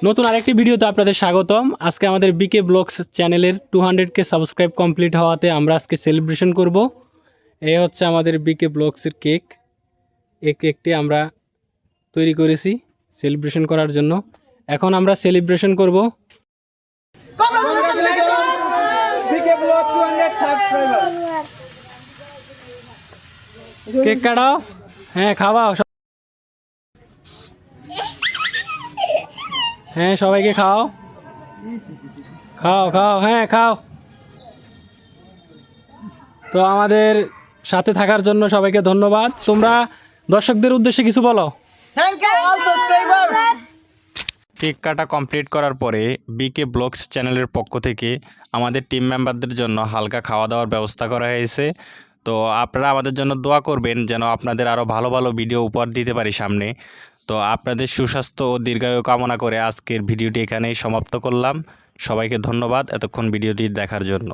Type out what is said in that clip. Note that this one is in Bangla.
নতুন আরেকটি ভিডিওতে আপনাদের স্বাগতম। আজকে আমাদের বিকে ব্লগস চ্যানেলের 200K সাবস্ক্রাইব কমপ্লিট হওয়াতে আমরা আজকে সেলিব্রেশন করব। এই হচ্ছে আমাদের বিকে ব্লগসের কেক। এই কেকটি আমরা তৈরি করেছি সেলিব্রেশন করার জন্য। এখন আমরা সেলিব্রেশন করব। কেক কাটাও, হ্যাঁ খাওয়াও, হ্যাঁ সবাইকে খাও খাও খাও, হ্যাঁ খাও। তো আমাদের সাথে থাকার জন্য সবাইকে ধন্যবাদ। তোমরা দর্শকদের উদ্দেশ্যে কিছু বলো। কেক কাটা কমপ্লিট করার পরে বিকে ব্লগস চ্যানেলের পক্ষ থেকে আমাদের টিম মেম্বারদের জন্য হালকা খাওয়া দাওয়ার ব্যবস্থা করা হয়েছে। তো আপনারা আমাদের জন্য দোয়া করবেন যেন আপনাদের আরও ভালো ভালো ভিডিও উপহার দিতে পারি সামনে। তো আপনাদের সুস্বাস্থ্য ও দীর্ঘায়ু কামনা করে আজকের ভিডিওটি এখানেই সমাপ্ত করলাম। সবাইকে ধন্যবাদ এতক্ষণ ভিডিওটি দেখার জন্য।